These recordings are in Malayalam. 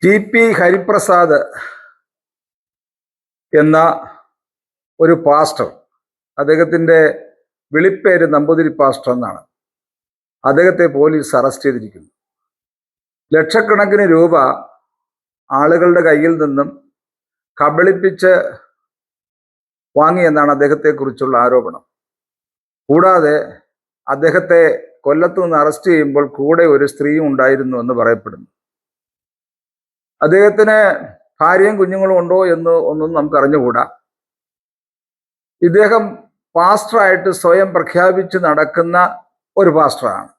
ടി.പി. ഹരിപ്രസാദ് എന്ന ഒരു പാസ്റ്റർ, അദ്ദേഹത്തിൻ്റെ വിളിപ്പേര് നമ്പൂതിരി പാസ്റ്റർ എന്നാണ്. അദ്ദേഹത്തെ പോലീസ് അറസ്റ്റ് ചെയ്തിരിക്കുന്നു. ലക്ഷക്കണക്കിന് രൂപ ആളുകളുടെ കയ്യിൽ നിന്നും കബളിപ്പിച്ച് വാങ്ങിയെന്നാണ് അദ്ദേഹത്തെക്കുറിച്ചുള്ള ആരോപണം. കൂടാതെ അദ്ദേഹത്തെ കൊല്ലത്ത് നിന്ന് അറസ്റ്റ് ചെയ്യുമ്പോൾ കൂടെ ഒരു സ്ത്രീയും ഉണ്ടായിരുന്നു എന്ന് പറയപ്പെടുന്നു. അദ്ദേഹത്തിന് ഭാര്യയും കുഞ്ഞുങ്ങളും ഉണ്ടോ എന്ന് ഒന്നും നമുക്ക് അറിഞ്ഞുകൂടാ. ഇദ്ദേഹം പാസ്റ്ററായിട്ട് സ്വയം പ്രഖ്യാപിച്ച് നടക്കുന്ന ഒരു പാസ്റ്ററാണ്.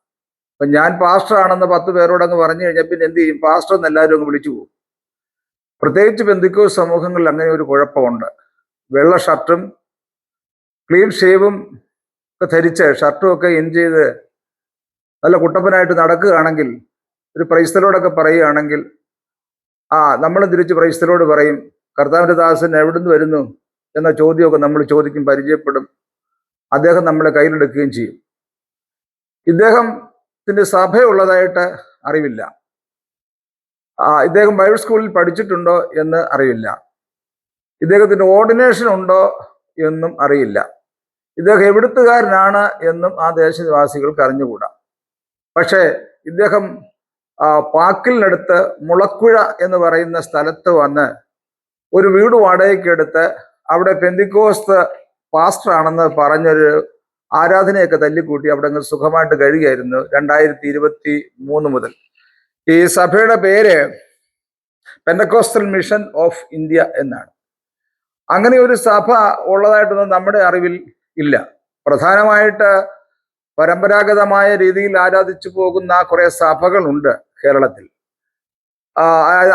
അപ്പം ഞാൻ പാസ്റ്ററാണെന്ന് 10 പേരോടങ്ങ് പറഞ്ഞു കഴിഞ്ഞാൽ പിന്നെ എന്ത് ചെയ്യും? പാസ്റ്റർ എന്ന് എല്ലാവരും അങ്ങ് വിളിച്ചു പോകും. പ്രത്യേകിച്ച് പെന്തിക്കോസ് സമൂഹങ്ങളിൽ അങ്ങനെ ഒരു കുഴപ്പമുണ്ട്. വെള്ള ഷർട്ടും ക്ലീൻ ഷേവും ഒക്കെ ധരിച്ച് ഷർട്ടും ഒക്കെ ഇൻ ചെയ്ത് നല്ല കുട്ടപ്പനായിട്ട് നടക്കുകയാണെങ്കിൽ, ഒരു പ്രൈസ്തലോടൊക്കെ പറയുകയാണെങ്കിൽ, നമ്മളും തിരിച്ച് പ്രൈസ്തലോട് പറയും, കർത്താവിൻ്റെ ദാസൻ എവിടുന്ന് വരുന്നു എന്ന ചോദ്യമൊക്കെ നമ്മൾ ചോദിക്കും, പരിചയപ്പെടും. അദ്ദേഹം നമ്മളെ കയ്യിലെടുക്കുകയും ചെയ്യും. ഇദ്ദേഹത്തിൻ്റെ സഭയുള്ളതായിട്ട് അറിവില്ല. ഇദ്ദേഹം ബൈബിൾ സ്കൂളിൽ പഠിച്ചിട്ടുണ്ടോ എന്ന് അറിയില്ല. ഇദ്ദേഹത്തിൻ്റെ ഓർഡിനേഷൻ ഉണ്ടോ എന്നും അറിയില്ല. ഇദ്ദേഹം എവിടുത്തുകാരനാണ് എന്നും ആ ദേശനിവാസികൾക്ക് അറിഞ്ഞുകൂടാ. പക്ഷേ ഇദ്ദേഹം പാക്കിലിനടുത്ത് മുളക്കുഴ എന്ന് പറയുന്ന സ്ഥലത്ത് വന്ന് ഒരു വീട് വാടകയ്ക്കെടുത്ത് അവിടെ പെന്തിക്കോസ്ത് പാസ്റ്റർ ആണെന്ന് പറഞ്ഞൊരു ആരാധനയൊക്കെ തല്ലിക്കൂട്ടി അവിടെ അങ്ങ് സുഖമായിട്ട് കഴിയുകയായിരുന്നു 2023 മുതൽ. ഈ സഭയുടെ പേര് പെന്തക്കോസ്റ്റൽ മിഷൻ ഓഫ് ഇന്ത്യ എന്നാണ്. അങ്ങനെ ഒരു സഭ ഉള്ളതായിട്ടൊന്നും നമ്മുടെ അറിവിൽ ഇല്ല. പ്രധാനമായിട്ട് പരമ്പരാഗതമായ രീതിയിൽ ആരാധിച്ചു പോകുന്ന കുറെ സഭകളുണ്ട് കേരളത്തിൽ.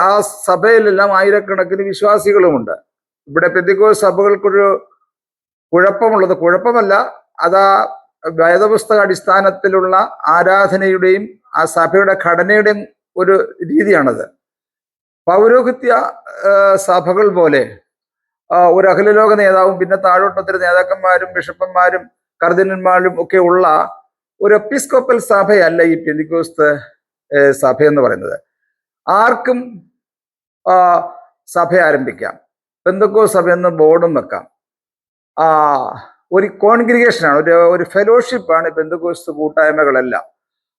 ആ സഭയിലെല്ലാം ആയിരക്കണക്കിന് വിശ്വാസികളുമുണ്ട്. ഇവിടെ പെന്തിക്കോസ് സഭകൾക്കൊരു കുഴപ്പമല്ല, അതാ വേദപുസ്തക അടിസ്ഥാനത്തിലുള്ള ആരാധനയുടെയും ആ സഭയുടെ ഘടനയുടെയും ഒരു രീതിയാണത്. പൗരോഹിത്യ സഭകൾ പോലെ ഒരു അഖിലലോക നേതാവും പിന്നെ താഴോട്ടൊത്തിരി നേതാക്കന്മാരും ബിഷപ്പന്മാരും കർദിനന്മാരും ഒക്കെ ഉള്ള ഒരു എപ്പിസ്കോപ്പൽ സഭയല്ല ഈ പെന്തിക്കോസ്ത് സഭ എന്ന് പറയുന്നത്. ആർക്കും സഭ ആരംഭിക്കാം. പെന്തക്കോസ്ത് സഭ എന്ന് ബോർഡും വെക്കാം. ഒരു കോൺഗ്രിഗേഷനാണ്, ഒരു ഫെലോഷിപ്പാണ് പെന്തക്കോസ്ത് കൂട്ടായ്മകളെല്ലാം.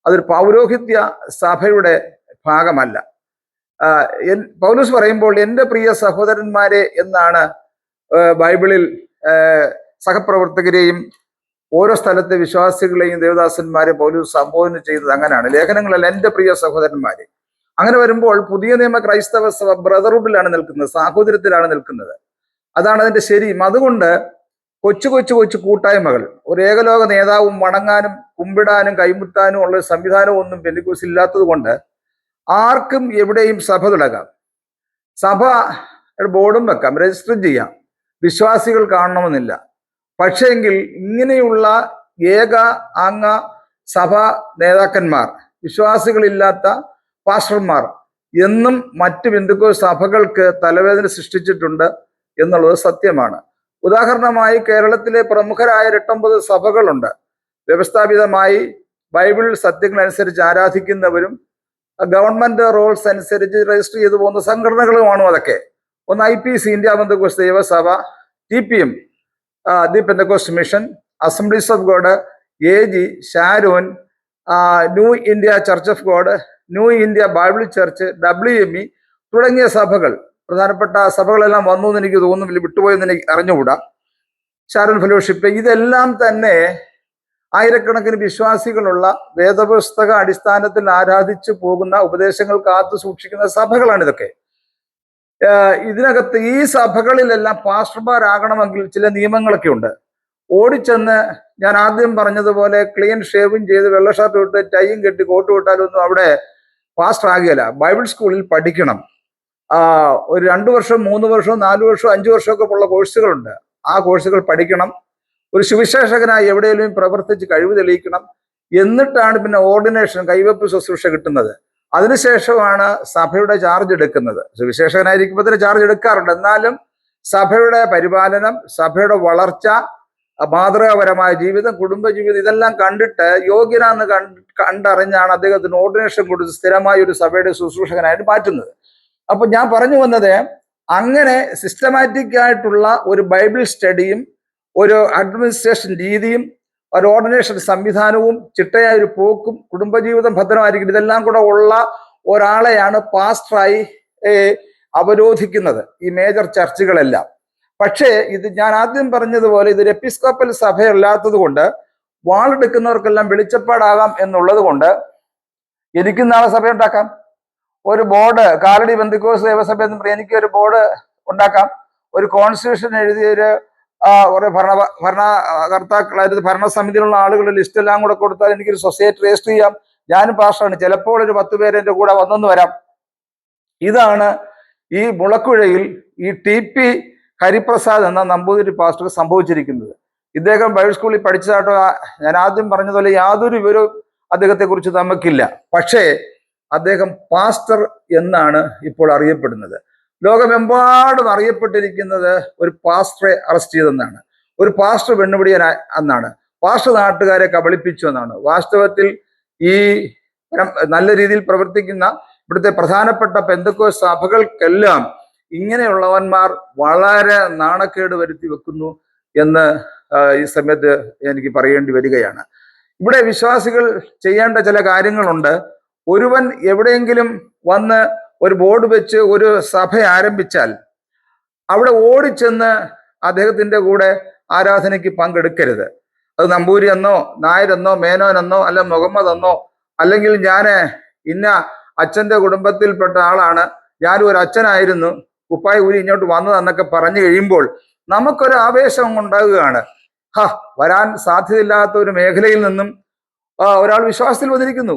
അതൊരു പൗരോഹിത്യ സഭയുടെ ഭാഗമല്ല. പൗലോസ് പറയുമ്പോൾ എൻ്റെ പ്രിയ സഹോദരന്മാരെ എന്നാണ് ബൈബിളിൽ സഹപ്രവർത്തകരെയും ഓരോ സ്ഥലത്തെ വിശ്വാസികളെയും ദേവദാസന്മാരെ പൗലോസ് സംബോധന ചെയ്തത് അങ്ങനെയാണ്. ലേഖനങ്ങളല്ല എൻ്റെ പ്രിയ സഹോദരന്മാരെ. അങ്ങനെ വരുമ്പോൾ പുതിയ നിയമ ക്രൈസ്തവ സഭ ബ്രദർഹുഡിലാണ് നിൽക്കുന്നത്, സാഹോദര്യത്തിലാണ് നിൽക്കുന്നത്. അതാണ് അതിൻ്റെ ശരിയും. അതുകൊണ്ട് കൊച്ചു കൊച്ചു കൊച്ചു കൂട്ടായ്മകൾ, ഒരു ഏകലോക നേതാവും വണങ്ങാനും കുമ്പിടാനും കൈമുത്താനും ഉള്ള സംവിധാനവും ഒന്നും പെന്തിക്കോസ് ഇല്ലാത്തത് കൊണ്ട് ആർക്കും എവിടെയും സഭ തുടങ്ങാം. സഭ ബോർഡും വെക്കാം, രജിസ്റ്റർ ചെയ്യാം. വിശ്വാസികൾ കാണണമെന്നില്ല. പക്ഷേങ്കിൽ ഇങ്ങനെയുള്ള ഏക അംഗ സഭ നേതാക്കന്മാർ, വിശ്വാസികളില്ലാത്ത പാസ്റ്റർമാർ എന്നും മറ്റ് പെന്തിക്കോസ് സഭകൾക്ക് തലവേദന സൃഷ്ടിച്ചിട്ടുണ്ട് എന്നുള്ളത് സത്യമാണ്. ഉദാഹരണമായി കേരളത്തിലെ പ്രമുഖരായ 8-9 സഭകളുണ്ട്. വ്യവസ്ഥാപിതമായി ബൈബിൾ സത്യങ്ങളനുസരിച്ച് ആരാധിക്കുന്നവരും ഗവൺമെന്റ് റൂൾസ് അനുസരിച്ച് രജിസ്റ്റർ ചെയ്തു പോകുന്ന സംഘടനകളുമാണ് അതൊക്കെ. ഒന്ന് IPC, ഇന്ത്യ പെന്തക്കോസ്ത് ദൈവസഭ, TPM, the Pentecost mission, assemblies of God, AG, Sharon, new India church of God, new India Bible church, WME തുടങ്ങിയ സഭകൾ. പ്രധാനപ്പെട്ട സഭകളെല്ലാം വന്നു എന്ന് എനിക്ക് തോന്നുന്നില്ല, വിട്ടുപോയെന്ന് എനിക്ക് അറിഞ്ഞുകൂടാ. ഷാരോൻ ഫെലോഷിപ്പ്, ഇതെല്ലാം തന്നെ ആയിരക്കണക്കിന് വിശ്വാസികളുള്ള വേദപുസ്തക അടിസ്ഥാനത്തിൽ ആരാധിച്ചു പോകുന്ന ഉപദേശങ്ങൾ കാത്തു സൂക്ഷിക്കുന്ന സഭകളാണ് ഇതൊക്കെ. ഇതിനകത്ത് ഈ സഭകളിലെല്ലാം പാസ്റ്റർമാരാകണമെങ്കിൽ ചില നിയമങ്ങളൊക്കെ ഉണ്ട്. ഓടിച്ചെന്ന് ഞാൻ ആദ്യം പറഞ്ഞതുപോലെ ക്ലീൻ ഷേവും ചെയ്ത് വെള്ള ഷർട്ട് ഇട്ട് ടൈയും കെട്ടി കോട്ട് വിട്ടാലൊന്നും അവിടെ പാസ്റ്റർ ആകുകയില്ല. ബൈബിൾ സ്കൂളിൽ പഠിക്കണം. ഒരു 2 വർഷം 3 വർഷം 4 വർഷം 5 വർഷമൊക്കെ ഉള്ള കോഴ്സുകളുണ്ട്. ആ കോഴ്സുകൾ പഠിക്കണം. ഒരു സുവിശേഷകനായി എവിടെയെങ്കിലും പ്രവർത്തിച്ച് കഴിവ് തെളിയിക്കണം. എന്നിട്ടാണ് പിന്നെ ഓർഡിനേഷൻ, കൈവെപ്പ് ശുശ്രൂഷ കിട്ടുന്നത്. അതിനുശേഷമാണ് സഭയുടെ ചാർജ് എടുക്കുന്നത്. സുവിശേഷകനായിരിക്കുമ്പോൾ തന്നെ ചാർജ് എടുക്കാറുണ്ട്. എന്നാലും സഭയുടെ പരിപാലനം, സഭയുടെ വളർച്ച, മാതൃകാപരമായ ജീവിതം, കുടുംബജീവിതം ഇതെല്ലാം കണ്ടിട്ട് യോഗ്യനാന്ന് കണ്ടറിഞ്ഞാണ് അദ്ദേഹത്തിന് ഓർഡിനേഷൻ കൊടുത്ത് സ്ഥിരമായ ഒരു സഭയുടെ ശുശ്രൂഷകനായിട്ട് മാറ്റുന്നത്. അപ്പൊ ഞാൻ പറഞ്ഞു വന്നത്, അങ്ങനെ സിസ്റ്റമാറ്റിക് ആയിട്ടുള്ള ഒരു ബൈബിൾ സ്റ്റഡിയും ഒരു അഡ്മിനിസ്ട്രേഷൻ രീതിയും ഒരു ഓർഡിനേഷൻ സംവിധാനവും ചിട്ടയായ ഒരു പോക്കും കുടുംബജീവിതം ഭദ്രമായിരിക്കും, ഇതെല്ലാം കൂടെ ഉള്ള ഒരാളെയാണ് പാസ്റ്ററായി അവരോധിക്കുന്നത് ഈ മേജർ ചർച്ചുകളെല്ലാം. പക്ഷേ ഇത് ഞാൻ ആദ്യം പറഞ്ഞതുപോലെ ഇതൊരു എപ്പിസ്കോപ്പൽ സഭയല്ലാത്തത് കൊണ്ട് വാളെടുക്കുന്നവർക്കെല്ലാം വെളിച്ചപ്പാടാകാം എന്നുള്ളത് കൊണ്ട് എനിക്ക് നാളെ സഭ ഉണ്ടാക്കാം. ഒരു ബോർഡ്, കാലടി ബന്ധുക്കോസ് ദേവസഭ എന്ന് പറയും, എനിക്ക് ഒരു ബോർഡ് ഉണ്ടാക്കാം. ഒരു കോൺസ്റ്റിറ്റ്യൂഷൻ എഴുതിയൊരു കുറെ ഭരണകർത്താക്കളായത് ഭരണസമിതിയിലുള്ള ആളുകളുടെ ലിസ്റ്റ് എല്ലാം കൂടെ കൊടുത്താൽ എനിക്കൊരു സൊസൈറ്റി രജിസ്റ്റർ ചെയ്യാം. ഞാനും പാസ്റ്ററാണ്, ചിലപ്പോൾ ഒരു 10 പേര് എൻ്റെ കൂടെ വന്നെന്ന് വരാം. ഇതാണ് ഈ മുളക്കുഴയിൽ ഈ TP ഹരിപ്രസാദ് എന്ന നമ്പൂതിരി പാസ്റ്റർ സംഭവിച്ചിരിക്കുന്നത്. ഇദ്ദേഹം ബൈബിൾ സ്കൂളിൽ പഠിച്ചതായിട്ടോ ഞാൻ ആദ്യം പറഞ്ഞതുപോലെ യാതൊരു വിവരവും അദ്ദേഹത്തെ കുറിച്ച് നമുക്കില്ല. പക്ഷേ അദ്ദേഹം പാസ്റ്റർ എന്നാണ് ഇപ്പോൾ അറിയപ്പെടുന്നത്. ലോകമെമ്പാടും അറിയപ്പെട്ടിരിക്കുന്നത് ഒരു പാസ്റ്ററെ അറസ്റ്റ് ചെയ്തെന്നാണ്, ഒരു പാസ്റ്റർ പെണ്ണുപിടിയൻ എന്നാണ്, പാസ്റ്റർ നാട്ടുകാരെ കബളിപ്പിച്ചു എന്നാണ്. വാസ്തവത്തിൽ ഈ നല്ല രീതിയിൽ പ്രവർത്തിക്കുന്ന ഇവിടുത്തെ പ്രധാനപ്പെട്ട പെന്തക്കോസ്ത് സഭകൾക്കെല്ലാം ഇങ്ങനെയുള്ളവന്മാർ വളരെ നാണക്കേട് വരുത്തി വെക്കുന്നു എന്ന് ഈ സമയത്ത് എനിക്ക് പറയേണ്ടി വരികയാണ്. ഇവിടെ വിശ്വാസികൾ ചെയ്യേണ്ട ചില കാര്യങ്ങളുണ്ട്. ഒരുവൻ എവിടെയെങ്കിലും വന്ന് ഒരു ബോർഡ് വെച്ച് ഒരു സഭ ആരംഭിച്ചാൽ അവിടെ ഓടിച്ചെന്ന് അദ്ദേഹത്തിന്റെ കൂടെ ആരാധനയ്ക്ക് പങ്കെടുക്കരുത്. അത് നമ്പൂരി എന്നോ നായരെന്നോ മേനോനെന്നോ അല്ല മുഹമ്മദ് എന്നോ അല്ലെങ്കിൽ ഞാൻ ഇന്ന അച്ഛന്റെ കുടുംബത്തിൽപ്പെട്ട ആളാണ്, ഞാനും ഒരു അച്ഛനായിരുന്നു, കുപ്പായ ഊരി ഇങ്ങോട്ട് വന്നതെന്നൊക്കെ പറഞ്ഞു കഴിയുമ്പോൾ നമുക്കൊരു ആവേശം ഉണ്ടാകുകയാണ്. വരാൻ സാധ്യതയില്ലാത്ത ഒരു മേഖലയിൽ നിന്നും ഒരാൾ വിശ്വാസത്തിൽ വന്നിരിക്കുന്നു,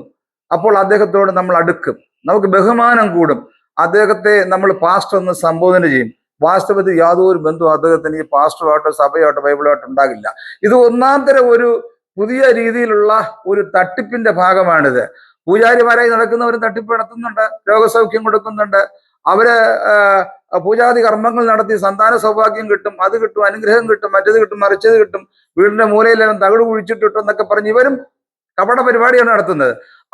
അപ്പോൾ അദ്ദേഹത്തോട് നമ്മൾ അടുക്കും, നമുക്ക് ബഹുമാനം കൂടും, അദ്ദേഹത്തെ നമ്മൾ പാസ്റ്റർ എന്ന് സംബോധന ചെയ്യും. വാസ്തവത്തിൽ യാതൊരു ബന്ധവും അദ്ദേഹത്തിന് ഈ പാസ്റ്ററുമായിട്ടോ സഭയായിട്ടോ ബൈബിളായിട്ടോ ഉണ്ടാകില്ല. ഇത് ഒന്നാം തരം ഒരു പുതിയ രീതിയിലുള്ള ഒരു തട്ടിപ്പിന്റെ ഭാഗമാണിത്. പൂജാരിമാരായി നടക്കുന്നവരും തട്ടിപ്പ് നടത്തുന്നുണ്ട്, രോഗസൗഖ്യം കൊടുക്കുന്നുണ്ട്, അവര് പൂജാതി കർമ്മങ്ങൾ നടത്തി സന്താന സൗഭാഗ്യം കിട്ടും, അത് കിട്ടും, അനുഗ്രഹം കിട്ടും, മറ്റേത് കിട്ടും, മറിച്ചത് കിട്ടും, വീടിന്റെ മൂലയിലെല്ലാം തകിട് കുഴിച്ചിട്ടിട്ടു എന്നൊക്കെ പറഞ്ഞ് ഇവരും കപട പരിപാടിയാണ് നടത്തുന്നത്.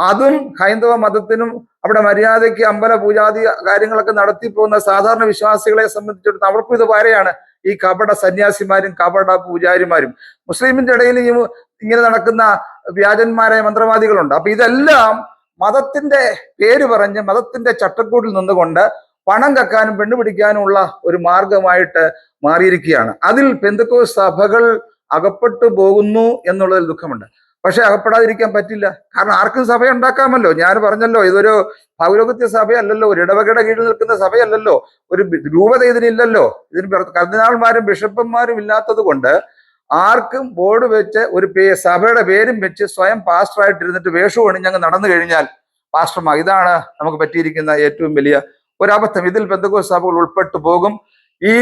അതും ഹൈന്ദവ മതത്തിനും അവിടെ മര്യാദയ്ക്ക് അമ്പല പൂജാതി കാര്യങ്ങളൊക്കെ നടത്തി പോകുന്ന സാധാരണ വിശ്വാസികളെ സംബന്ധിച്ചിടത്തോളം അവർക്കും ഇത് വരെയാണ് ഈ കപട സന്യാസിമാരും കപട പൂജാരിമാരും. മുസ്ലിമിന്റെ ഇടയിൽ ഇങ്ങനെ നടക്കുന്ന വ്യാജന്മാരായ മന്ത്രവാദികളുണ്ട്. അപ്പൊ ഇതെല്ലാം മതത്തിന്റെ പേര് പറഞ്ഞ് മതത്തിന്റെ ചട്ടക്കൂട്ടിൽ നിന്നുകൊണ്ട് പണം കക്കാനും പെണ്ണുപിടിക്കാനുമുള്ള ഒരു മാർഗമായിട്ട് മാറിയിരിക്കുകയാണ്. അതിൽ പെന്തക്കോസ്ത് സഭകൾ അകപ്പെട്ടു പോകുന്നു എന്നുള്ളതിൽ ദുഃഖമുണ്ട്. പക്ഷെ അകപ്പെടാതിരിക്കാൻ പറ്റില്ല, കാരണം ആർക്കും സഭ ഉണ്ടാക്കാമല്ലോ. ഞാൻ പറഞ്ഞല്ലോ, ഇതൊരു പൗരോഹിത്യ സഭയല്ലല്ലോ, ഒരു ഇടവകയുടെ കീഴിൽ നിൽക്കുന്ന സഭയല്ലല്ലോ, ഒരു രൂപത ഇതിനില്ലല്ലോ, ഇതിന് കർദിനാൾമാരും ബിഷപ്പന്മാരും ഇല്ലാത്തത് കൊണ്ട് ആർക്കും ബോർഡ് വെച്ച് ഒരു സഭയുടെ പേരും വെച്ച് സ്വയം പാസ്റ്ററായിട്ട് ഇരുന്നിട്ട് വേഷവും അണിഞ്ഞങ്ങ് നടന്നു കഴിഞ്ഞാൽ പാസ്റ്റർമാർ, ഇതാണ് നമുക്ക് പറ്റിയിരിക്കുന്ന ഏറ്റവും വലിയ ഒരബദ്ധം. ഇതിൽ പെന്തക്കോസ്ത് സഭകൾ ഉൾപ്പെട്ടു പോകും. ഈ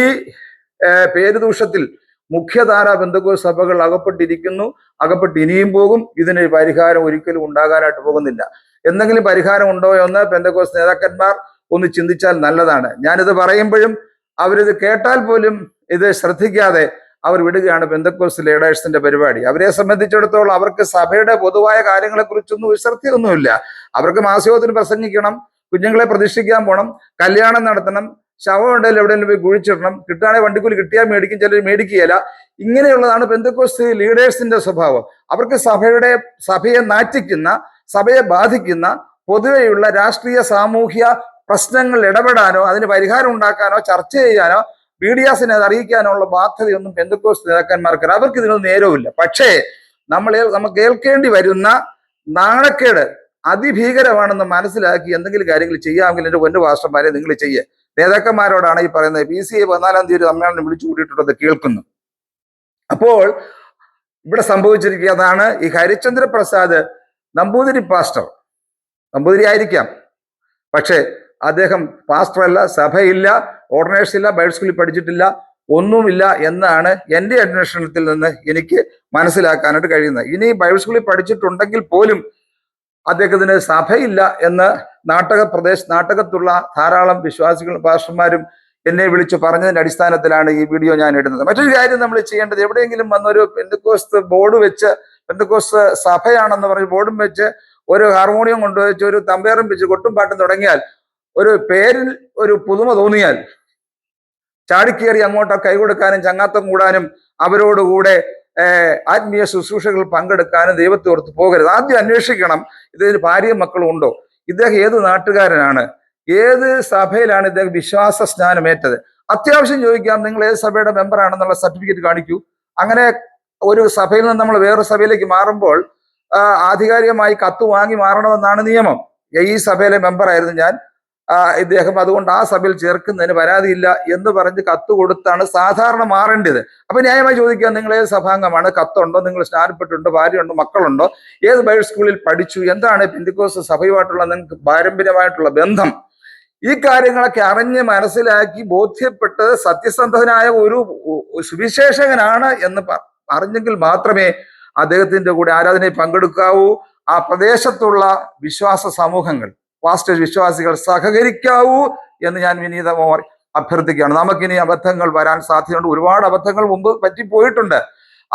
പേരുദൂഷത്തിൽ മുഖ്യധാര പെന്തക്കോസ്ത് സഭകൾ അകപ്പെട്ടിരിക്കുന്നു, അകപ്പെട്ട് ഇനിയും പോകും. ഇതിന് പരിഹാരം ഒരിക്കലും ഉണ്ടാകാനായിട്ട് പോകുന്നില്ല. എന്തെങ്കിലും പരിഹാരം ഉണ്ടോ എന്ന് പെന്തക്കോസ്ത് നേതാക്കന്മാർ ഒന്ന് ചിന്തിച്ചാൽ നല്ലതാണ്. ഞാനിത് പറയുമ്പോഴും അവരിത് കേട്ടാൽ പോലും ഇത് ശ്രദ്ധിക്കാതെ അവർ വിടുകയാണ് പെന്തക്കോസ്ത് ലീഡേഴ്സിന്റെ പരിപാടി. അവരെ സംബന്ധിച്ചിടത്തോളം അവർക്ക് സഭയുടെ പൊതുവായ കാര്യങ്ങളെ കുറിച്ചൊന്നും ശ്രദ്ധയൊന്നുമില്ല. അവർക്ക് മാസയോഗത്തിന് പ്രസംഗിക്കണം, കുഞ്ഞുങ്ങളെ പ്രതിഷ്ഠിക്കാൻ പോകണം, കല്യാണം നടത്തണം, ശവം ഉണ്ടെങ്കിൽ എവിടെയെങ്കിലും പോയി കുഴിച്ചിടണം, കിട്ടുകയാണെങ്കിൽ വണ്ടിക്കൂലി കിട്ടിയാൽ മേടിക്കും, ചിലർ മേടിക്കുകയില്ല. ഇങ്ങനെയുള്ളതാണ് പെന്തക്കോസ്ത് ലീഡേഴ്സിന്റെ സ്വഭാവം. അവർക്ക് സഭയെ നാറ്റിക്കുന്ന, സഭയെ ബാധിക്കുന്ന പൊതുവെയുള്ള രാഷ്ട്രീയ സാമൂഹ്യ പ്രശ്നങ്ങൾ ഇടപെടാനോ അതിന് പരിഹാരം ഉണ്ടാക്കാനോ ചർച്ച ചെയ്യാനോ മീഡിയാസിനെ അറിയിക്കാനോ ഉള്ള ബാധ്യതയൊന്നും പെന്തക്കോസ്ത് നേതാക്കന്മാർക്ക്, അവർക്ക് ഇതിനൊന്നും നേരവുമില്ല. പക്ഷേ നമുക്ക് കേൾക്കേണ്ടി വരുന്ന നാണക്കേട് അതിഭീകരമാണെന്ന് മനസ്സിലാക്കി എന്തെങ്കിലും കാര്യങ്ങൾ ചെയ്യാമെങ്കിൽ എൻ്റെ പൊന്നു പാസ്റ്റർമാരെ നിങ്ങൾ ചെയ്യേ. നേതാക്കന്മാരോടാണ് ഈ പറയുന്നത്. PCA 14-ാം തീയതി സമ്മേളനം വിളിച്ചു കൂട്ടിയിട്ടുള്ളത് കേൾക്കുന്നു. അപ്പോൾ ഇവിടെ സംഭവിച്ചിരിക്കുന്നതാണ് ഈ ഹരിചന്ദ്ര പ്രസാദ് നമ്പൂതിരി പാസ്റ്റർ, നമ്പൂതിരി ആയിരിക്കാം, പക്ഷേ അദ്ദേഹം പാസ്റ്റർ അല്ല, സഭയില്ല, ഓർഡിനേഷൻ ഇല്ല, ബൈബിൾ സ്കൂളിൽ പഠിച്ചിട്ടില്ല, ഒന്നുമില്ല എന്നാണ് എൻ്റെ അന്വേഷണത്തിൽ നിന്ന് എനിക്ക് മനസ്സിലാക്കാനായിട്ട് കഴിയുന്നത്. ഇനി ബൈബിൾ സ്കൂളിൽ പഠിച്ചിട്ടുണ്ടെങ്കിൽ പോലും അദ്ദേഹത്തിന് സഭയില്ല എന്ന് നാട്ടകത്തുള്ള ധാരാളം വിശ്വാസികൾ പാസ്റ്റർമാരും എന്നെ വിളിച്ചു പറഞ്ഞതിന്റെ അടിസ്ഥാനത്തിലാണ് ഈ വീഡിയോ ഞാൻ ഇടുന്നത്. മറ്റൊരു കാര്യം നമ്മൾ ചെയ്യേണ്ടത്, എവിടെയെങ്കിലും വന്നൊരു പെന്തക്കോസ്ത് ബോർഡ് വെച്ച്, പെന്തക്കോസ്ത് സഭയാണെന്ന് പറഞ്ഞ് ബോർഡും വെച്ച് ഒരു ഹാർമോണിയം കൊണ്ടുവച്ച് ഒരു തമ്പേറും വെച്ച് കൊട്ടും പാട്ടും തുടങ്ങിയാൽ ഒരു പേരിൽ ഒരു പുതുമ തോന്നിയാൽ ചാടിക്കേറി അങ്ങോട്ട് കൈ കൊടുക്കാനും ചങ്ങാത്തം കൂടാനും അവരോടുകൂടെ ആത്മീയ ശുശ്രൂഷകൾ പങ്കെടുക്കാനും ദൈവത്തെ ഓർത്ത് പോകരുത്. ആദ്യം അന്വേഷിക്കണം, ഇതിന് ഭാര്യയും മക്കളും ഉണ്ടോ, ഇദ്ദേഹം ഏത് നാട്ടുകാരനാണ്, ഏത് സഭയിലാണ് ഇദ്ദേഹം വിശ്വാസ സ്നാനമേറ്റത്. അത്യാവശ്യം ചോദിക്കാം, നിങ്ങൾ ഏത് സഭയുടെ മെമ്പറാണെന്നുള്ള സർട്ടിഫിക്കറ്റ് കാണിക്കൂ. അങ്ങനെ ഒരു സഭയിൽ നിന്ന് നമ്മൾ വേറൊരു സഭയിലേക്ക് മാറുമ്പോൾ ആധികാരികമായി കത്ത് വാങ്ങി മാറണമെന്നാണ് നിയമം. ഈ സഭയിലെ മെമ്പറായിരുന്നു ഞാൻ, ഇദ്ദേഹം അതുകൊണ്ട് ആ സഭയിൽ ചേർക്കുന്നതിന് പരാതിയില്ല എന്ന് പറഞ്ഞ് കത്ത് കൊടുത്താണ് സാധാരണ മാറേണ്ടത്. അപ്പൊ ന്യായമായി ചോദിക്കുക, നിങ്ങൾ ഏത് സഭാംഗമാണ്, കത്തുണ്ടോ, നിങ്ങൾ സ്നാനപ്പെട്ടിട്ടുണ്ടോ, ഭാര്യയുണ്ടോ, മക്കളുണ്ടോ, ഏത് ബൈബിൾ സ്കൂളിൽ പഠിച്ചു, എന്താണ് പെന്തിക്കോസ്ത് സഭയുമായിട്ടുള്ള നിങ്ങൾക്ക് പാരമ്പര്യമായിട്ടുള്ള ബന്ധം, ഈ കാര്യങ്ങളൊക്കെ അറിഞ്ഞ് മനസ്സിലാക്കി ബോധ്യപ്പെട്ട് സത്യസന്ധനായ ഒരു സുവിശേഷകനാണ് എന്ന് അറിഞ്ഞെങ്കിൽ മാത്രമേ അദ്ദേഹത്തിന്റെ കൂടെ ആരാധനയിൽ പങ്കെടുക്കാവൂ. ആ പ്രദേശത്തുള്ള വിശ്വാസ സമൂഹങ്ങൾ, പാസ്റ്റേഴ്സ്, വിശ്വാസികൾ സഹകരിക്കാവൂ എന്ന് ഞാൻ വിനീതമായി അഭ്യർത്ഥിക്കുകയാണ്. നമുക്കിനി അബദ്ധങ്ങൾ വരാൻ സാധ്യതയുണ്ട്. ഒരുപാട് അബദ്ധങ്ങൾ മുമ്പ് പറ്റിപ്പോയിട്ടുണ്ട്,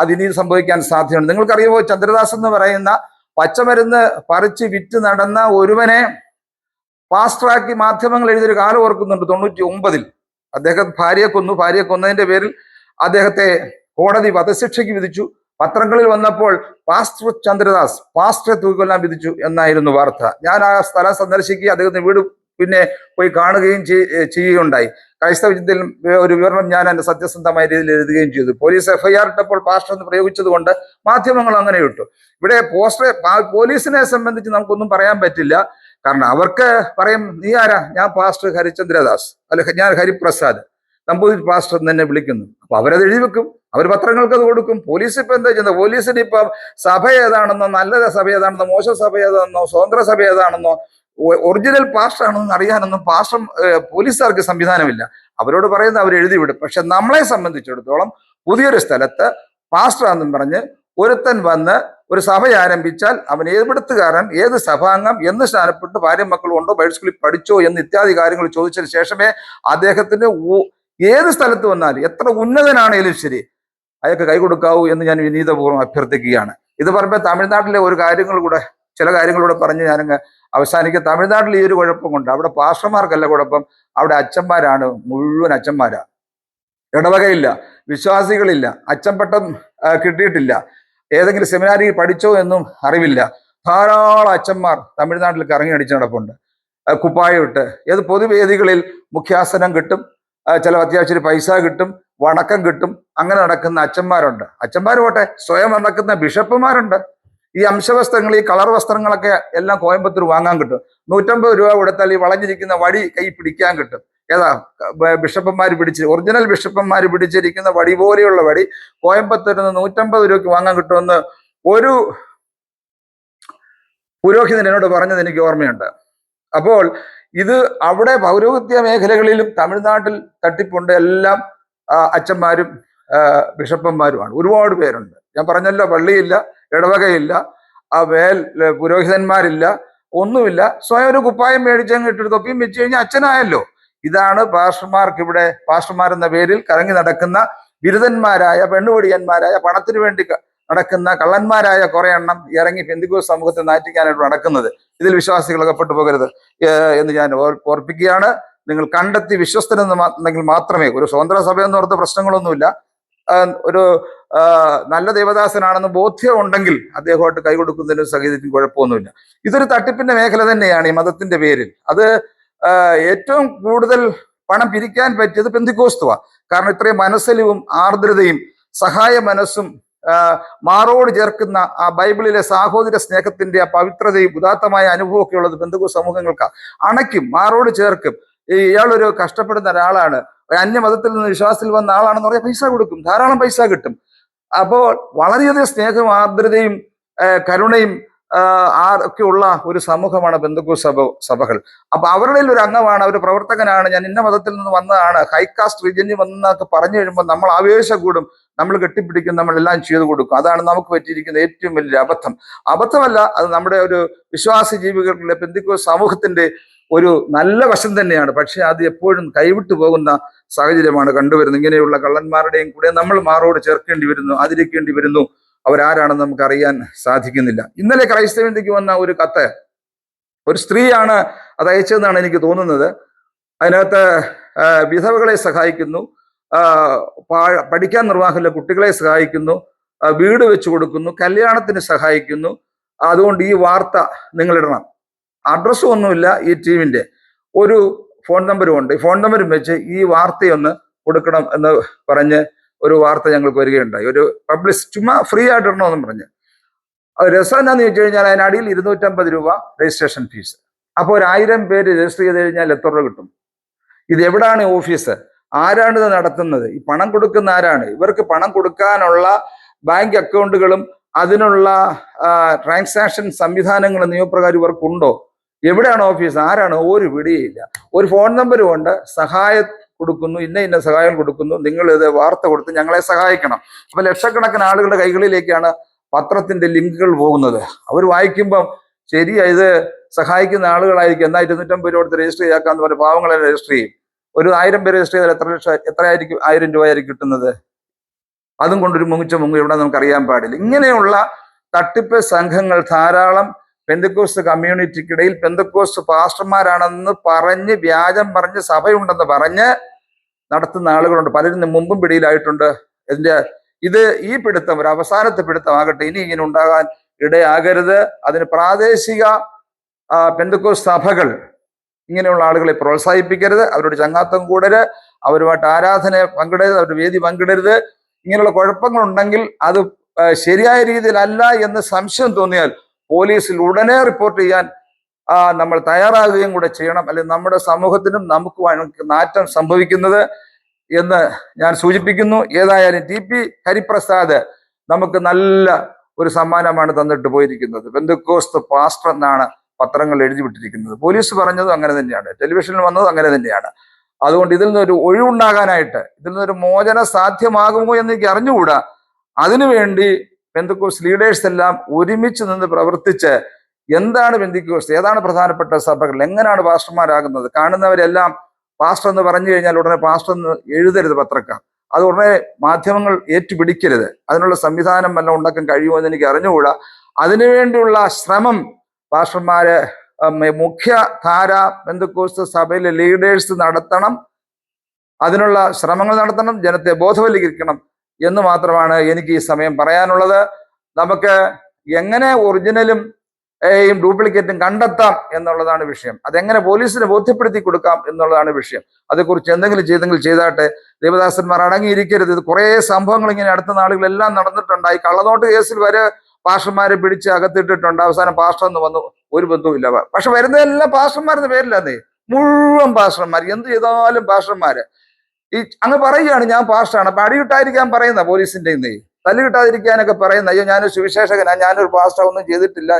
അതിനി സംഭവിക്കാൻ സാധ്യതയുണ്ട്. നിങ്ങൾക്കറിയുമോ, ചന്ദ്രദാസ് എന്ന് പറയുന്ന പച്ചമരുന്ന് പറിച്ച് വിറ്റ് നടന്ന ഒരുവനെ പാസ്റ്ററാക്കി മാധ്യമങ്ങൾ എഴുതിയൊരു കാലം ഓർക്കുന്നുണ്ട്. 99 അദ്ദേഹം ഭാര്യയെ കൊന്നതിന്റെ പേരിൽ അദ്ദേഹത്തെ കോടതി വധശിക്ഷയ്ക്ക് വിധിച്ചു. പത്രങ്ങളിൽ വന്നപ്പോൾ പാസ്റ്റർ ചന്ദ്രദാസ് പാസ്റ്ററെ തൂക്കിക്കൊല്ലാൻ വിധിച്ചു എന്നായിരുന്നു വാർത്ത. ഞാൻ ആ സ്ഥലം സന്ദർശിക്കുകയും അദ്ദേഹത്തിന്റെ വീട് പിന്നെ പോയി കാണുകയും ചെയ്യുകയുണ്ടായി. ക്രൈസ്തവ ചിന്തയിൽ ഒരു വിവരണം ഞാൻ എന്റെ സത്യസന്ധമായ രീതിയിൽ എഴുതുകയും ചെയ്തു. പോലീസ് FIR ഇട്ടപ്പോൾ പാസ്റ്റർ എന്ന് പ്രയോഗിച്ചത് കൊണ്ട് മാധ്യമങ്ങൾ അങ്ങനെ ഇട്ടു. ഇവിടെ പോലീസിനെ സംബന്ധിച്ച് നമുക്കൊന്നും പറയാൻ പറ്റില്ല. കാരണം അവർക്ക് പറയും, നീ ആരാ, ഞാൻ പാസ്റ്റർ ഹരിചന്ദ്രദാസ്, അല്ല ഞാൻ ഹരിപ്രസാദ് നമ്പൂതിരി പാസ്റ്റർ എന്ന് തന്നെ വിളിക്കുന്നു. അപ്പൊ അവരത് എഴുതി വെക്കും, അവർ പത്രങ്ങൾക്ക് അത് കൊടുക്കും. പോലീസ് ഇപ്പൊ എന്താ ചെയ്യുന്നത്, പോലീസിന് ഇപ്പം സഭ ഏതാണെന്നോ, നല്ല സഭ ഏതാണെന്നോ, മോശം സഭ ഏതാണെന്നോ, സ്വതന്ത്ര സഭ ഏതാണെന്നോ, ഒറിജിനൽ പാസ്റ്റർ ആണെന്ന് അറിയാനൊന്നും പോലീസുകാർക്ക് സംവിധാനമില്ല. അവരോട് പറയുന്നത് അവർ എഴുതി വിടും. പക്ഷെ നമ്മളെ സംബന്ധിച്ചിടത്തോളം പുതിയൊരു സ്ഥലത്ത് പാസ്റ്റർ എന്നും പറഞ്ഞ് ഒരുത്തൻ വന്ന് ഒരു സഭ ആരംഭിച്ചാൽ അവൻ എവിടുത്തുകാരൻ, ഏത് സഭാംഗം, എന്ന് സ്നാനപ്പെട്ട് ഭാര്യ മക്കളും ഉണ്ടോ, ബൈബിൾ സ്കൂളിൽ പഠിച്ചോ എന്ന് ഇത്യാദി കാര്യങ്ങൾ ചോദിച്ചതിന് ശേഷമേ അദ്ദേഹത്തിന് ഏത് സ്ഥലത്ത് വന്നാലും എത്ര ഉന്നതനാണേലും ശരി അയാൾക്ക് കൈ കൊടുക്കാവൂ എന്ന് ഞാൻ വിനീതപൂർവ്വം അഭ്യർത്ഥിക്കുകയാണ്. ഇത് പറയുമ്പോൾ തമിഴ്നാട്ടിലെ ചില കാര്യങ്ങളൂടെ പറഞ്ഞ് ഞാനങ്ങ് അവസാനിക്കുക. തമിഴ്നാട്ടിൽ ഈ ഒരു കുഴപ്പമുണ്ട്, അവിടെ പാസ്റ്റർമാർക്കല്ല കുഴപ്പം, അവിടെ അച്ഛന്മാരാണ്, മുഴുവൻ അച്ഛന്മാരാ. ഇടവകയില്ല, വിശ്വാസികളില്ല, അച്ഛൻപട്ടം കിട്ടിയിട്ടില്ല, ഏതെങ്കിലും സെമിനാരിയിൽ പഠിച്ചോ എന്നും അറിവില്ല. ധാരാളം അച്ഛന്മാർ തമിഴ്നാട്ടിൽ കറങ്ങി അടിച്ച് നടപ്പുണ്ട്. കുപ്പായം ഇട്ട് ഏത് പൊതുവേദികളിൽ മുഖ്യാസനം കിട്ടും, ചില അത്യാവശ്യം പൈസ കിട്ടും, വണക്കം കിട്ടും, അങ്ങനെ നടക്കുന്ന അച്ഛന്മാരുണ്ട്. അച്ഛന്മാർ പോട്ടെ, സ്വയം നടക്കുന്ന ബിഷപ്പുമാരുണ്ട്. ഈ അംശവസ്ത്രങ്ങൾ, ഈ കളർ വസ്ത്രങ്ങളൊക്കെ എല്ലാം കോയമ്പത്തൂർ വാങ്ങാൻ കിട്ടും. 150 രൂപ കൊടുത്താൽ ഈ വളഞ്ഞിരിക്കുന്ന വടി കൈ പിടിക്കാൻ കിട്ടും. ഏതാ ബിഷപ്പന്മാർ ഒറിജിനൽ ബിഷപ്പന്മാർ പിടിച്ചിരിക്കുന്ന വടി പോലെയുള്ള വടി കോയമ്പത്തൂരിൽ നിന്ന് 150 രൂപയ്ക്ക് വാങ്ങാൻ കിട്ടുമെന്ന് ഒരു പുരോഹിതൻ എന്നോട് പറഞ്ഞത് എനിക്ക് ഓർമ്മയുണ്ട്. അപ്പോൾ ഇത് അവിടെ പൗരോഹിത്യ മേഖലകളിലും തമിഴ്നാട്ടിൽ തട്ടിപ്പുണ്ട്. എല്ലാം അച്ഛന്മാരും ബിഷപ്പന്മാരുമാണ്. ഒരുപാട് പേരുണ്ട്. ഞാൻ പറഞ്ഞല്ലോ, പള്ളിയില്ല, ഇടവകയില്ല, പുരോഹിതന്മാരില്ല, ഒന്നുമില്ല. സ്വയം ഒരു കുപ്പായം മേടിച്ചങ്ങ് ഇട്ടിട്ട് തൊപ്പിയും വെച്ച് കഴിഞ്ഞാൽ അച്ഛനായല്ലോ. ഇതാണ് പാസ്റ്റർമാർ എന്ന പേരിൽ കറങ്ങി നടക്കുന്ന ബിരുദന്മാരായ, പെണ്ണുപിടിയന്മാരായ, പണത്തിന് വേണ്ടി നടക്കുന്ന കള്ളന്മാരായ കുറെ എണ്ണം ഇറങ്ങി പെന്തിക്കോസ്ത് സമൂഹത്തെ നാറ്റിക്കാനായിട്ട് നടക്കുന്നത്. ഇതിൽ വിശ്വാസികൾ അകപ്പെട്ടു പോകരുത് എന്ന് ഞാൻ ഓർപ്പിക്കുകയാണ്. നിങ്ങൾ കണ്ടെത്തി വിശ്വസ്തനെന്നുണ്ടെങ്കിൽ മാത്രമേ, ഒരു സ്വതന്ത്ര സഭ എന്ന് ഓർത്ത പ്രശ്നങ്ങളൊന്നുമില്ല, ഒരു നല്ല ദേവദാസനാണെന്ന് ബോധ്യം ഉണ്ടെങ്കിൽ അദ്ദേഹമായിട്ട് കൈകൊടുക്കുന്നതിനും സഹിതത്തിനും കുഴപ്പമൊന്നുമില്ല. ഇതൊരു തട്ടിപ്പിന്റെ മേഖല തന്നെയാണ് ഈ മതത്തിന്റെ പേരിൽ. അത് ഏറ്റവും കൂടുതൽ പണം പിരിക്കാൻ പറ്റിയത് പെന്തിക്കോസ്തുവാ. കാരണം ഇത്രയും മനസ്സലിവും ആർദ്രതയും സഹായ മനസ്സും മാറോട് ചേർക്കുന്ന ആ ബൈബിളിലെ സാഹോദര്യ സ്നേഹത്തിന്റെ ആ പവിത്രതയും ഉദാത്തമായ അനുഭവമൊക്കെ ഉള്ളത് പെന്തക്കോസ്ത് സമൂഹങ്ങൾക്കാണ്. അണയ്ക്കും, മാറോട് ചേർക്കും. ഇയാളൊരു കഷ്ടപ്പെടുന്ന ഒരാളാണ്, അന്യമതത്തിൽ നിന്ന് വിശ്വാസത്തിൽ വന്ന ആളാണെന്ന് പറഞ്ഞാൽ പൈസ കൊടുക്കും, ധാരാളം പൈസ കിട്ടും. അപ്പോൾ വളരെയധികം സ്നേഹവും ആർദ്രതയും കരുണയും ഒക്കെ ഉള്ള ഒരു സമൂഹമാണ് പെന്തക്കോസ്ത് സഭകൾ. അപ്പൊ അവരുടെ ഒരു അംഗമാണ്, ഒരു പ്രവർത്തകനാണ്, ഞാൻ ഇന്ന മതത്തിൽ നിന്ന് വന്നതാണ്, ഹൈകാസ്റ്റ് റീജിയനിൽ വന്നൊക്കെ പറഞ്ഞു കഴിയുമ്പോൾ നമ്മൾ ആവേശം കൂടും, നമ്മൾ കെട്ടിപ്പിടിക്കും, നമ്മളെല്ലാം ചെയ്തു കൊടുക്കും. അതാണ് നമുക്ക് പറ്റിയിരിക്കുന്ന ഏറ്റവും വലിയ അബദ്ധമല്ല, അത് നമ്മുടെ ഒരു വിശ്വാസി ജീവികളുടെ പെന്തക്കോസ്ത് സമൂഹത്തിന്റെ ഒരു നല്ല വശം തന്നെയാണ്. പക്ഷെ അത് എപ്പോഴും കൈവിട്ടു പോകുന്ന സാഹചര്യമാണ് കണ്ടുവരുന്നത്. ഇങ്ങനെയുള്ള കള്ളന്മാരുടെയും കൂടെ നമ്മൾ മാറോട് ചേർക്കേണ്ടി വരുന്നു, അതിരിക്കേണ്ടി വരുന്നു. അവരാരാണെന്ന് നമുക്ക് അറിയാൻ സാധിക്കുന്നില്ല. ഇന്നലെ ക്രൈസ്തവന്തിക്ക് വന്ന ഒരു കത്ത് ഒരു സ്ത്രീയാണ് അത് അയച്ചതെന്നാണ് എനിക്ക് തോന്നുന്നത്. അതിനകത്ത് വിധവകളെ സഹായിക്കുന്നു, പഠിക്കാൻ നിർവാഹമില്ല കുട്ടികളെ സഹായിക്കുന്നു, വീട് വെച്ച് കൊടുക്കുന്നു, കല്യാണത്തിന് സഹായിക്കുന്നു. അതുകൊണ്ട് ഈ വാർത്ത നിങ്ങൾ ഇടണം. അഡ്രസ്സും ഒന്നുമില്ല ഈ ടീമിന്റെ, ഒരു ഫോൺ നമ്പരും ഉണ്ട്. ഈ ഫോൺ നമ്പരും വെച്ച് ഈ വാർത്തയൊന്ന് കൊടുക്കണം എന്ന് പറഞ്ഞ് ഒരു വാർത്ത ഞങ്ങൾക്ക് വരികയുണ്ടായി. ഒരു ചുമ്മാ ഫ്രീ ആയിട്ട് ഇടണമെന്നും പറഞ്ഞ്. രസം എന്താന്ന് ചോദിച്ചു കഴിഞ്ഞാൽ അതിനടിയിൽ 250 രൂപ രജിസ്ട്രേഷൻ ഫീസ്. അപ്പോൾ 1000 പേര് രജിസ്റ്റർ ചെയ്ത് കഴിഞ്ഞാൽ എത്ര രൂപ കിട്ടും? ഇത് എവിടാണ് ഓഫീസ്? ആരാണ് ഇത് നടത്തുന്നത്? ഈ പണം കൊടുക്കുന്ന ആരാണ്? ഇവർക്ക് പണം കൊടുക്കാനുള്ള ബാങ്ക് അക്കൗണ്ടുകളും അതിനുള്ള ട്രാൻസാക്ഷൻ സംവിധാനങ്ങളും നിയമപ്രകാരം ഇവർക്കുണ്ടോ? എവിടെയാണ് ഓഫീസ്? ആരാണ്? ഒരു പിടിയില്ല. ഒരു ഫോൺ നമ്പരും ഉണ്ട്, സഹായം കൊടുക്കുന്നു, ഇന്ന സഹായം കൊടുക്കുന്നു, നിങ്ങൾ ഇത് വാർത്ത കൊടുത്ത് ഞങ്ങളെ സഹായിക്കണം. അപ്പൊ ലക്ഷക്കണക്കിന് ആളുകളുടെ കൈകളിലേക്കാണ് പത്രത്തിന്റെ ലിങ്കുകൾ പോകുന്നത്. അവർ വായിക്കുമ്പം ശരിയാ, ഇത് സഹായിക്കുന്ന ആളുകളായിരിക്കും, എന്നാൽ 250 രൂപ കൊടുത്ത് രജിസ്റ്റർ ചെയ്യാക്കാന്ന് പറഞ്ഞ പാവങ്ങളെ രജിസ്റ്റർ ചെയ്യും. ഒരു 1000 പേര് രജിസ്റ്റർ ചെയ്താൽ എത്രയായിരിക്കും? 1000 രൂപയായിരിക്കും കിട്ടുന്നത്. അതും കൊണ്ടൊരു മുങ്ങ് ഇവിടെ നമുക്ക് അറിയാൻ പാടില്ല. ഇങ്ങനെയുള്ള തട്ടിപ്പ് സംഘങ്ങൾ ധാരാളം പെന്തക്കോസ്ത് കമ്മ്യൂണിറ്റിക്കിടയിൽ പെന്തക്കോസ്ത് പാസ്റ്റർമാരാണെന്ന് പറഞ്ഞ് വ്യാജം പറഞ്ഞ് സഭയുണ്ടെന്ന് പറഞ്ഞ് നടത്തുന്ന ആളുകളുണ്ട്. പലരും മുമ്പും പിടിയിലായിട്ടുണ്ട്. ഇത് ഈ പിടുത്തം ഒരു അവസാനത്തെ പിടുത്തമാകട്ടെ. ഇനി ഇങ്ങനെ ഉണ്ടാകാൻ ഇടയാകരുത്. അതിന് പ്രാദേശിക പെന്തക്കോസ്ത് സഭകൾ ഇങ്ങനെയുള്ള ആളുകളെ പ്രോത്സാഹിപ്പിക്കരുത്, അവരോട് ചങ്ങാത്തം കൂടരുത്, അവരുമായിട്ട് ആരാധന പങ്കിടരുത്, അവരുടെ വേദി പങ്കിടരുത്. ഇങ്ങനെയുള്ള കുഴപ്പങ്ങളുണ്ടെങ്കിൽ അത് ശരിയായ രീതിയിലല്ല എന്ന് സംശയം തോന്നിയാൽ പോലീസിൽ ഉടനെ റിപ്പോർട്ട് ചെയ്യാൻ നമ്മൾ തയ്യാറാകുകയും കൂടെ ചെയ്യണം. അല്ലെങ്കിൽ നമ്മുടെ സമൂഹത്തിനും നമുക്ക് നാറ്റം സംഭവിക്കുന്നത് എന്ന് ഞാൻ സൂചിപ്പിക്കുന്നു. ഏതായാലും TP ഹരിപ്രസാദ് നമുക്ക് നല്ല ഒരു സമ്മാനമാണ് തന്നിട്ട് പോയിരിക്കുന്നത്. പെന്തക്കോസ്ത് പാസ്റ്റർ എന്നാണ് പത്രങ്ങൾ എഴുതി വിട്ടിരിക്കുന്നത്. പോലീസ് പറഞ്ഞതും അങ്ങനെ തന്നെയാണ്, ടെലിവിഷനിൽ വന്നതും അങ്ങനെ തന്നെയാണ്. അതുകൊണ്ട് ഇതിൽ നിന്നൊരു ഒഴിവുണ്ടാകാനായിട്ട്, ഇതിൽ നിന്നൊരു മോചനം സാധ്യമാകുമോ എന്ന് എനിക്ക് അറിഞ്ഞുകൂടാ. അതിനുവേണ്ടി പെന്തക്കോസ്ത് ലീഡേഴ്സ് എല്ലാം ഒരുമിച്ച് നിന്ന് പ്രവർത്തിച്ച് എന്താണ് പെന്തക്കോസ്ത്, ഏതാണ് പ്രധാനപ്പെട്ട സഭകൾ, എങ്ങനെയാണ് പാസ്റ്റർമാരാകുന്നത്, കാണുന്നവരെല്ലാം പാസ്റ്റർ എന്ന് പറഞ്ഞു കഴിഞ്ഞാൽ ഉടനെ പാസ്റ്റർ എന്ന് എഴുതരുത് പത്രക്കാർ. അത് ഉടനെ മാധ്യമങ്ങൾ ഏറ്റുപിടിക്കരുത്. അതിനുള്ള സംവിധാനം വല്ലതും ഉണ്ടാക്കാൻ കഴിയുമോ എന്ന് എനിക്ക് അറിഞ്ഞുകൂടാ. അതിനുവേണ്ടിയുള്ള ശ്രമം പാസ്റ്റർമാര്, മുഖ്യധാര പെന്തക്കോസ്ത് സഭയിലെ ലീഡേഴ്സ് നടത്തണം. അതിനുള്ള ശ്രമങ്ങൾ നടത്തണം, ജനത്തെ ബോധവൽക്കരിക്കണം എന്ന് മാത്രമാണ് എനിക്ക് ഈ സമയം പറയാനുള്ളത്. നമുക്ക് എങ്ങനെ ഒറിജിനലും ഡ്യൂപ്ലിക്കേറ്റും കണ്ടെത്താം എന്നുള്ളതാണ് വിഷയം. അതെങ്ങനെ പോലീസിനെ ബോധ്യപ്പെടുത്തി കൊടുക്കാം എന്നുള്ളതാണ് വിഷയം. അതേക്കുറിച്ച് എന്തെങ്കിലും ചെയ്താട്ടെ. ദേവദാസന്മാർ അടങ്ങിയിരിക്കരുത്. ഇത് കുറേ സംഭവങ്ങൾ ഇങ്ങനെ അടുത്ത നാളുകളെല്ലാം നടന്നിട്ടുണ്ടായി. കള്ളനോട്ട് കേസിൽ വരെ പാസ്റ്റർമാരെ പിടിച്ച് അകത്തിട്ടിട്ടുണ്ട്. അവസാനം പാസ്റ്റർ എന്ന് വന്നു, ഒരു ബന്ധവുമില്ല. പക്ഷെ വരുന്നതെല്ലാം പാസ്റ്റർമാരെന്ന പേരില്ലാന്നേ, മുഴുവൻ പാസ്റ്റർമാർ, എന്ത് ചെയ്താലും പാസ്റ്റർമാര്. അങ്ങ് പറയുകയാണ് ഞാൻ പാസ്റ്ററാണ്. അപ്പൊ അടി കിട്ടാതിരിക്കാൻ പറയുന്ന പോലീസിന്റെ ഇന്നേ, തല്ല് കിട്ടാതിരിക്കാനൊക്കെ പറയുന്ന, അയ്യോ ഞാനൊരു സുവിശേഷകനാ, ഞാനൊരു പാസ്റ്റർ ഒന്നും ചെയ്തിട്ടില്ല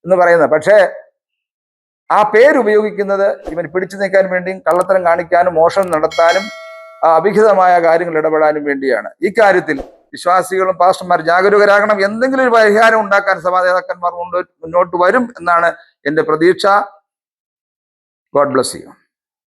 എന്ന് പറയുന്നത്. പക്ഷേ ആ പേരുപയോഗിക്കുന്നത് ഇവൻ പിടിച്ചു നിൽക്കാൻ വേണ്ടിയും കള്ളത്തരം കാണിക്കാനും മോഷണം നടത്താനും അവിഹിതമായ കാര്യങ്ങൾ ഇടപെടാനും വേണ്ടിയാണ്. ഇക്കാര്യത്തിൽ വിശ്വാസികളും പാസ്റ്റർമാർ ജാഗരൂകരാകണം. എന്തെങ്കിലും ഒരു പരിഹാരം ഉണ്ടാക്കാൻ സഭാ നേതാക്കന്മാർ മുന്നോട്ട് വരും എന്നാണ് എൻ്റെ പ്രതീക്ഷ. God bless you.